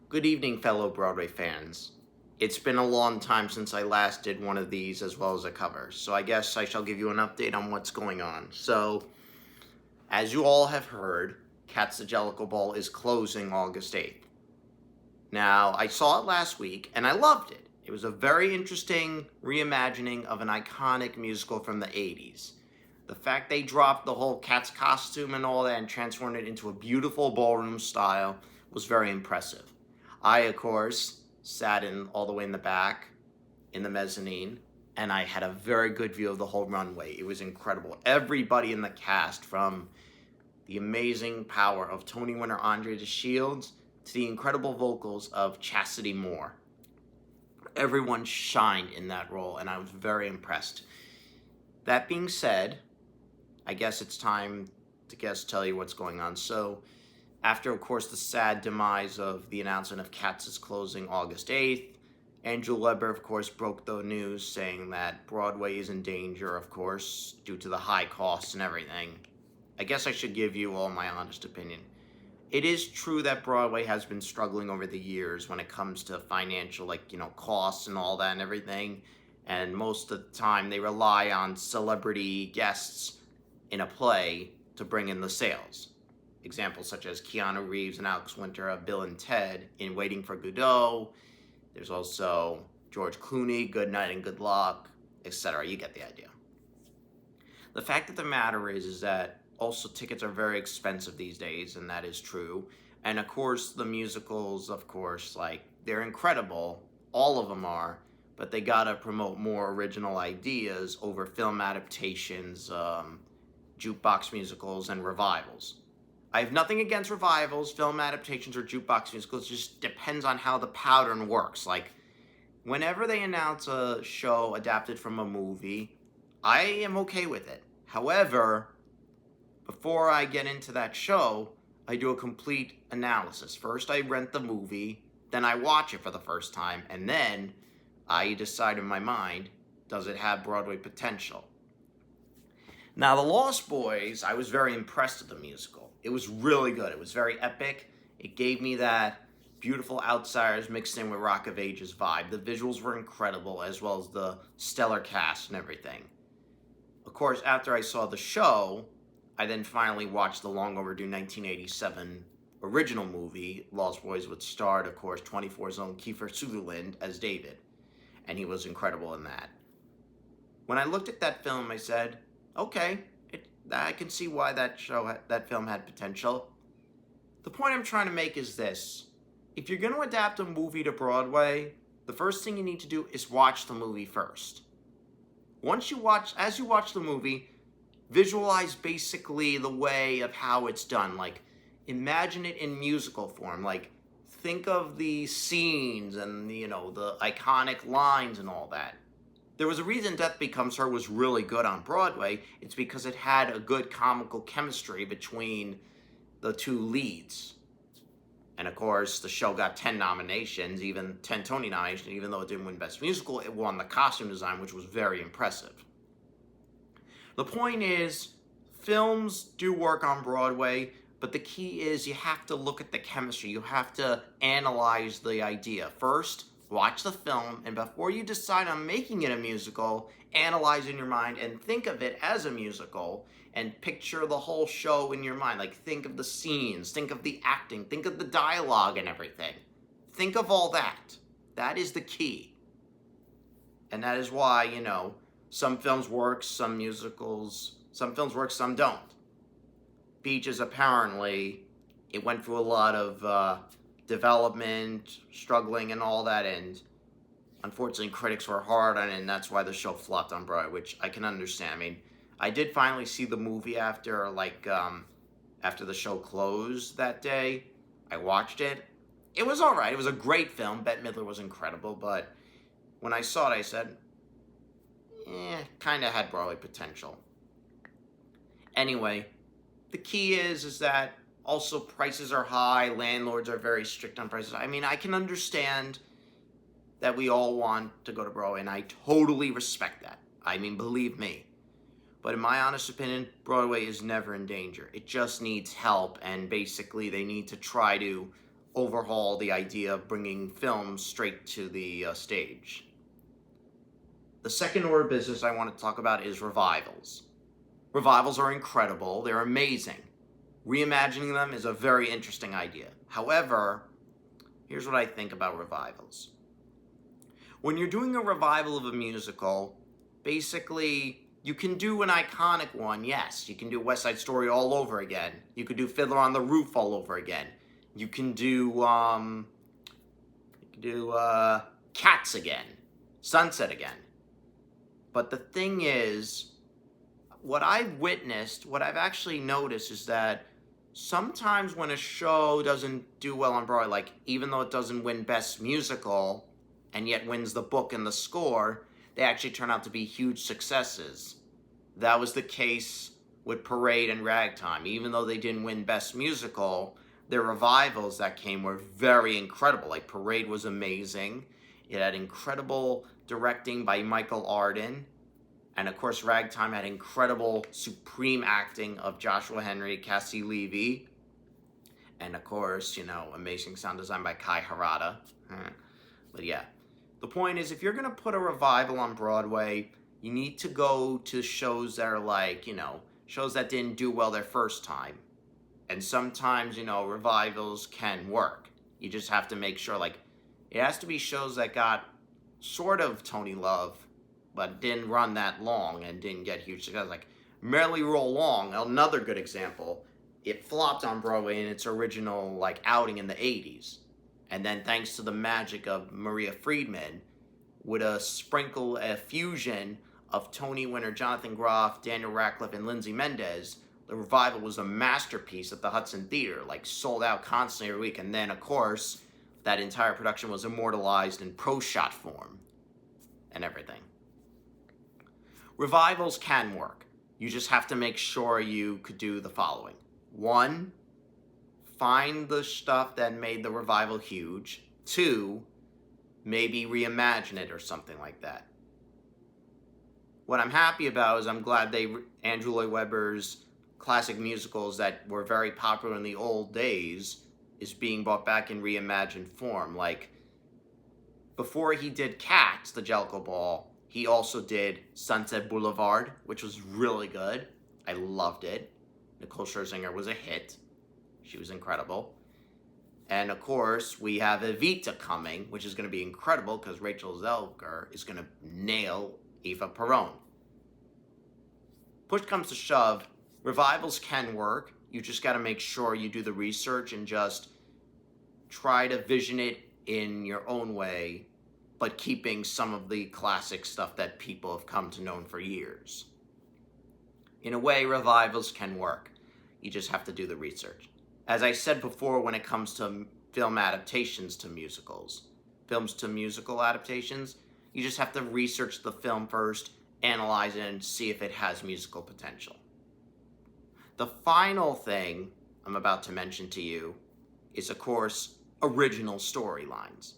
Good evening, fellow Broadway fans. It's been a long time since I last did one of these as well as a cover, so I guess I shall give you an update on what's going on. So, as you all have heard, Cats the Jellicle Ball is closing August 8th. Now, I saw it last week and I loved it. It was a very interesting reimagining of an iconic musical from the 80s. The fact they dropped the whole Cats costume and all that and transformed it into a beautiful ballroom style was very impressive. I, of course, sat in all the way in the back in the mezzanine, and I had a very good view of the whole runway. It was incredible. Everybody in the cast, from the amazing power of Tony winner Andre DeShields to the incredible vocals of Chastity Moore. Everyone shined in that role, and I was very impressed. That being said, I guess it's time to tell you what's going on. So, after, of course, the sad demise of the announcement of Cats' closing August 8th, Andrew Leber, of course, broke the news saying that Broadway is in danger, of course, due to the high costs and everything. I guess I should give you all my honest opinion. It is true that Broadway has been struggling over the years when it comes to financial, costs and all that and everything. And most of the time, they rely on celebrity guests in a play to bring in the sales. Examples such as Keanu Reeves and Alex Winter of Bill and Ted in Waiting for Godot. There's also George Clooney, Good Night and Good Luck, etc. You get the idea. The fact of the matter is that also tickets are very expensive these days, and that is true. And of course, the musicals, of course, they're incredible. All of them are. But they gotta promote more original ideas over film adaptations, jukebox musicals, and revivals. I have nothing against revivals, film adaptations, or jukebox musicals. It just depends on how the pattern works. Whenever they announce a show adapted from a movie, I am okay with it. However, before I get into that show, I do a complete analysis. First, I rent the movie, then I watch it for the first time, and then I decide in my mind, does it have Broadway potential? Now, The Lost Boys, I was very impressed with the musical. It was really good. It was very epic. It gave me that beautiful Outsiders mixed in with Rock of Ages vibe. The visuals were incredible, as well as the stellar cast and everything. Of course, after I saw the show, I then finally watched the long overdue 1987 original movie, Lost Boys, which starred, of course, 24's own Kiefer Sutherland as David. And he was incredible in that. When I looked at that film, I said, okay, I can see why that film had potential. The point I'm trying to make is this. If you're going to adapt a movie to Broadway, the first thing you need to do is watch the movie first. As you watch the movie, visualize basically the way of how it's done. Imagine it in musical form. Think of the scenes and, the iconic lines and all that. There was a reason Death Becomes Her was really good on Broadway. It's because it had a good comical chemistry between the two leads. And of course, the show got 10 nominations, even 10 Tony nominations, even though it didn't win Best Musical, it won the costume design, which was very impressive. The point is, films do work on Broadway, but the key is you have to look at the chemistry. You have to analyze the idea. First, watch the film, and before you decide on making it a musical, analyze in your mind and think of it as a musical and picture the whole show in your mind. Think of the scenes, think of the acting, think of the dialogue and everything. Think of all that. That is the key. And that is why, some films work, some films work, some don't. Peaches, apparently, it went through a lot of development, struggling, and all that, and unfortunately critics were hard on it, and that's why the show flopped on Broadway, which I can understand. I mean, I did finally see the movie after the show closed that day. I watched it. It was alright. It was a great film. Bette Midler was incredible, but when I saw it, I said, kind of had Broadway potential. Anyway, the key is that also prices are high, landlords are very strict on prices. I mean, I can understand that we all want to go to Broadway, and I totally respect that. I mean, believe me. But in my honest opinion, Broadway is never in danger. It just needs help, and basically they need to try to overhaul the idea of bringing films straight to the stage. The second order of business I want to talk about is revivals. Revivals are incredible. They're amazing. Reimagining them is a very interesting idea. However, here's what I think about revivals. When you're doing a revival of a musical, basically, you can do an iconic one, yes. You can do West Side Story all over again. You could do Fiddler on the Roof all over again. You can do Cats again, Sunset again. But the thing is, what I've witnessed, what I've actually noticed is that sometimes when a show doesn't do well on Broadway, like even though it doesn't win Best Musical and yet wins the book and the score, they actually turn out to be huge successes. That was the case with Parade and Ragtime. Even though they didn't win Best Musical, their revivals that came were very incredible. Like Parade was amazing. It had incredible directing by Michael Arden. And of course, Ragtime had incredible, supreme acting of Joshua Henry, Cassie Levy. And of course, amazing sound design by Kai Harada. But yeah, the point is, if you're going to put a revival on Broadway, you need to go to shows that are like, shows that didn't do well their first time. And sometimes, revivals can work. You just have to make sure, like, it has to be shows that got sort of Tony Love, but didn't run that long and didn't get huge success. Like Merrily Roll Along, another good example. It flopped on Broadway in its original outing in the 80s. And then thanks to the magic of Maria Friedman, with a fusion of Tony winner Jonathan Groff, Daniel Radcliffe, and Lindsay Mendez, the revival was a masterpiece at the Hudson Theater, sold out constantly every week. And then, of course, that entire production was immortalized in pro-shot form and everything. Revivals can work. You just have to make sure you could do the following. 1, find the stuff that made the revival huge. 2, maybe reimagine it or something like that. What I'm happy about is I'm glad Andrew Lloyd Webber's classic musicals that were very popular in the old days is being brought back in reimagined form. Like, before he did Cats, the Jellicle Ball, he also did Sunset Boulevard, which was really good. I loved it. Nicole Scherzinger was a hit. She was incredible. And of course, we have Evita coming, which is going to be incredible because Rachel Zelker is going to nail Eva Peron. Push comes to shove, revivals can work. You just got to make sure you do the research and just try to vision it in your own way, but keeping some of the classic stuff that people have come to know for years. In a way, revivals can work. You just have to do the research. As I said before, when it comes to film adaptations to musicals, films to musical adaptations, you just have to research the film first, analyze it, and see if it has musical potential. The final thing I'm about to mention to you is, of course, original storylines.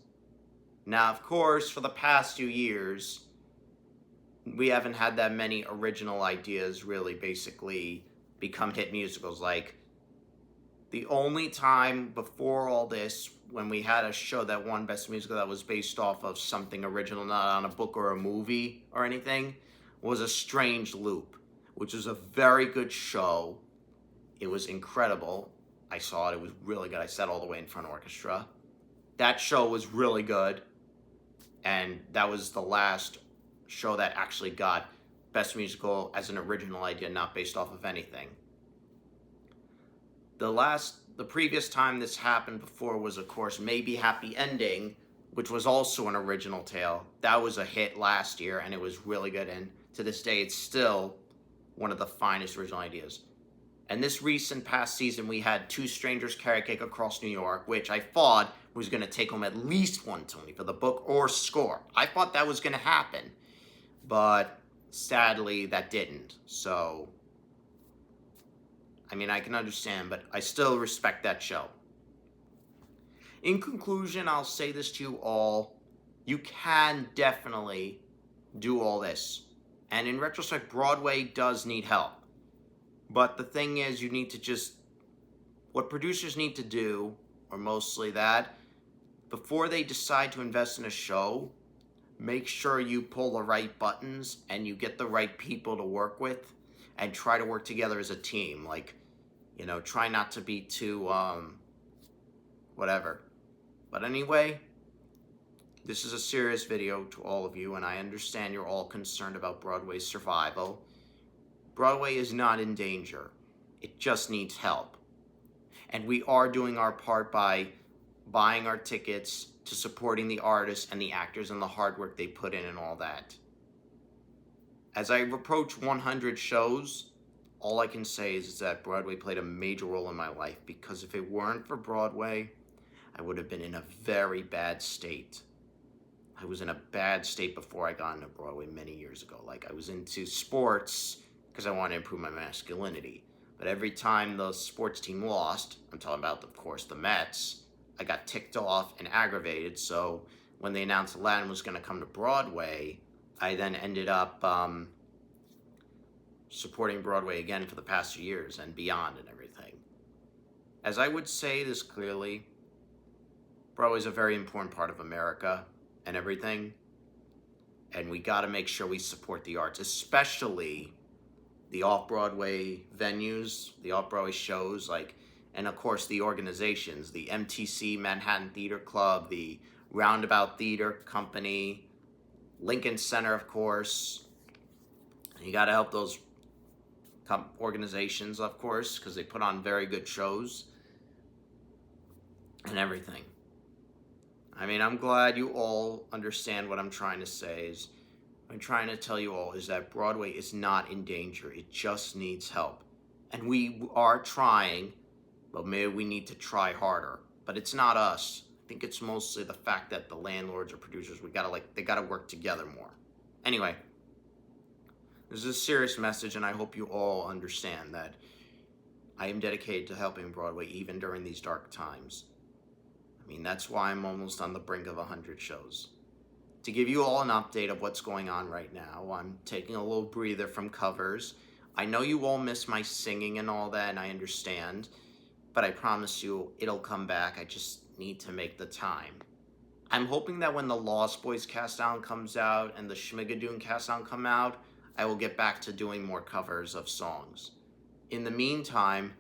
Now, of course, for the past few years, we haven't had that many original ideas really basically become hit musicals. Like, the only time before all this when we had a show that won Best Musical that was based off of something original, not on a book or a movie or anything, was A Strange Loop, which was a very good show. It was incredible. I saw it. It was really good. I sat all the way in front orchestra. That show was really good. And that was the last show that actually got Best Musical as an original idea, not based off of anything. The previous time this happened before was, of course, Maybe Happy Ending, which was also an original tale. That was a hit last year, and it was really good. And to this day, it's still one of the finest original ideas. And this recent past season, we had Two Strangers Carrot Cake Across New York, which I thought was going to take home at least one Tony for the book or score. I thought that was going to happen, but sadly, that didn't. So, I mean, I can understand, but I still respect that show. In conclusion, I'll say this to you all. You can definitely do all this. And in retrospect, Broadway does need help. But the thing is, you need to what producers need to do or mostly that, before they decide to invest in a show, make sure you pull the right buttons and you get the right people to work with and try to work together as a team. Like, try not to be too, whatever. But anyway, this is a serious video to all of you, and I understand you're all concerned about Broadway's survival. Broadway is not in danger. It just needs help. And we are doing our part by buying our tickets, to supporting the artists and the actors and the hard work they put in and all that. As I approach 100 shows, all I can say is that Broadway played a major role in my life, because if it weren't for Broadway, I would have been in a very bad state. I was in a bad state before I got into Broadway many years ago. Like, I was into sports because I wanted to improve my masculinity. But every time the sports team lost, I'm talking about, of course, the Mets, I got ticked off and aggravated. So when they announced Aladdin was going to come to Broadway, I then ended up supporting Broadway again for the past few years and beyond and everything. As I would say this clearly, Broadway is a very important part of America and everything, and we got to make sure we support the arts, especially the off-Broadway venues, the off-Broadway shows, and of course the organizations, the MTC, Manhattan Theater Club, the Roundabout Theater Company, Lincoln Center, of course. You got to help those organizations, of course, because they put on very good shows and everything. I mean, I'm glad you all understand what I'm trying to say. I'm trying to tell you all is that Broadway is not in danger. It just needs help. And we are trying, but maybe we need to try harder. But it's not us. I think it's mostly the fact that the landlords or producers, they gotta work together more. Anyway, this is a serious message, and I hope you all understand that I am dedicated to helping Broadway even during these dark times. I mean, that's why I'm almost on the brink of 100 shows. To give you all an update of what's going on right now, I'm taking a little breather from covers. I know you all miss my singing and all that, and I understand, but I promise you it'll come back. I just need to make the time. I'm hoping that when the Lost Boys cast down comes out and the Schmigadoon cast down come out, I will get back to doing more covers of songs. In the meantime,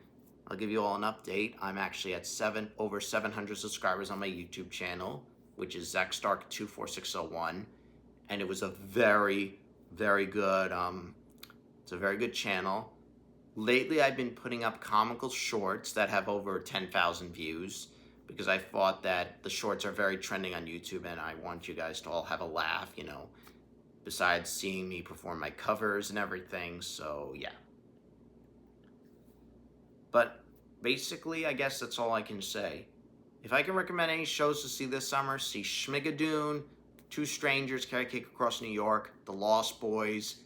I'll give you all an update. I'm actually at over 700 subscribers on my YouTube channel, which is ZachStark24601, and it was a very, very good, it's a very good channel. Lately, I've been putting up comical shorts that have over 10,000 views, because I thought that the shorts are very trending on YouTube, and I want you guys to all have a laugh, besides seeing me perform my covers and everything, so yeah. But basically, I guess that's all I can say. If I can recommend any shows to see this summer, see Schmigadoon, Two Strangers, Carrot Cake Across New York, The Lost Boys,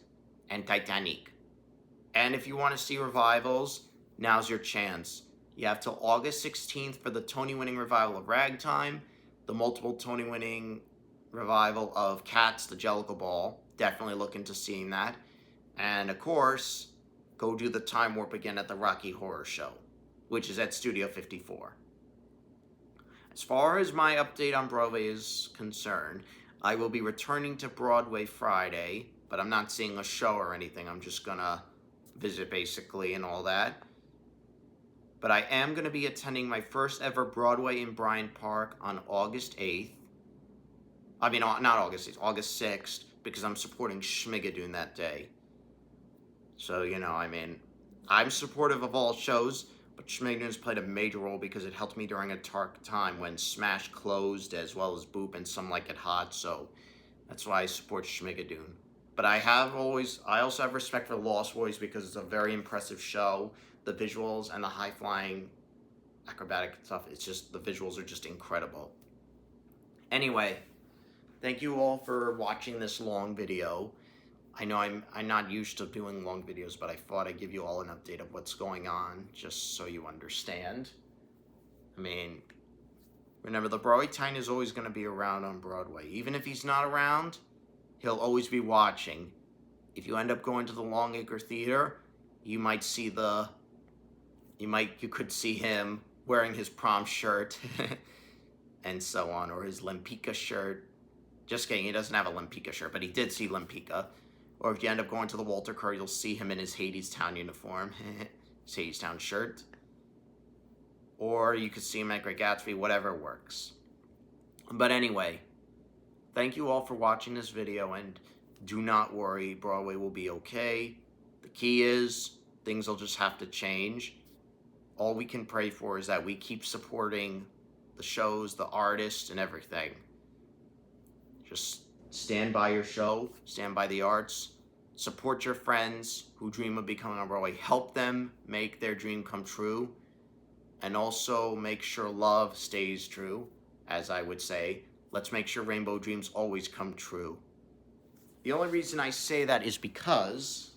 and Titanic. And if you want to see revivals, now's your chance. You have till August 16th for the Tony-winning revival of Ragtime, the multiple Tony-winning revival of Cats, the Jellicle Ball. Definitely look into seeing that. And of course, go do the Time Warp again at the Rocky Horror Show, which is at Studio 54. As far as my update on Broadway is concerned, I will be returning to Broadway Friday, but I'm not seeing a show or anything. I'm just gonna visit basically and all that. But I am gonna be attending my first ever Broadway in Bryant Park on August 8th. I mean, not August 8th, August 6th, because I'm supporting Schmigadoon that day. So, I'm supportive of all shows, but Schmigadoon's played a major role because it helped me during a dark time when Smash closed, as well as Boop and Some Like It Hot, so that's why I support Schmigadoon. But I also have respect for Lost Boys because it's a very impressive show. The visuals and the high-flying acrobatic stuff, the visuals are just incredible. Anyway, thank you all for watching this long video. I know I'm not used to doing long videos, but I thought I'd give you all an update of what's going on, just so you understand. I mean, remember, the Broadway Titan is always going to be around on Broadway. Even if he's not around, he'll always be watching. If you end up going to the Longacre Theater, you could see him wearing his prom shirt and so on, or his Lempicka shirt. Just kidding, he doesn't have a Lempicka shirt, but he did see Lempicka. Or if you end up going to the Walter Kerr, you'll see him in his Hadestown uniform, his Hadestown shirt. Or you could see him at Great Gatsby, whatever works. But anyway, thank you all for watching this video, and do not worry, Broadway will be okay. The key is, things will just have to change. All we can pray for is that we keep supporting the shows, the artists, and everything. Just stand by your show, stand by the arts, support your friends who dream of becoming on Broadway, help them make their dream come true, and also make sure love stays true, as I would say. Let's make sure rainbow dreams always come true. The only reason I say that is because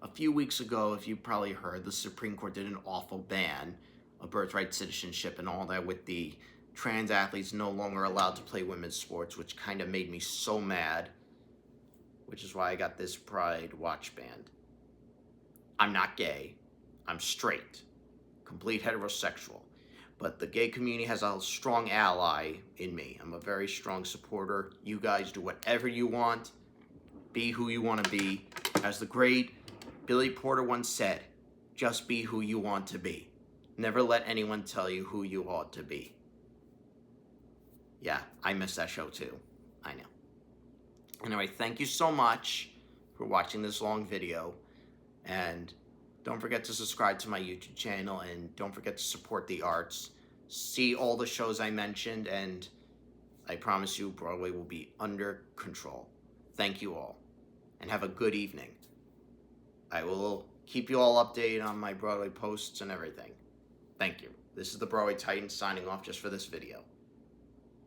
a few weeks ago, if you probably heard, the Supreme Court did an awful ban of birthright citizenship and all that, with the trans athletes no longer allowed to play women's sports, which kind of made me so mad, which is why I got this Pride watch band. I'm not gay. I'm straight. Complete heterosexual. But the gay community has a strong ally in me. I'm a very strong supporter. You guys do whatever you want. Be who you want to be. As the great Billy Porter once said, just be who you want to be. Never let anyone tell you who you ought to be. Yeah, I miss that show too. I know. Anyway, thank you so much for watching this long video. And don't forget to subscribe to my YouTube channel, and don't forget to support the arts. See all the shows I mentioned, and I promise you Broadway will be under control. Thank you all, and have a good evening. I will keep you all updated on my Broadway posts and everything. Thank you. This is the Broadway Titan signing off just for this video.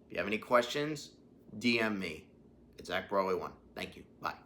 If you have any questions, DM me. It's at Broadway1. Thank you. Bye.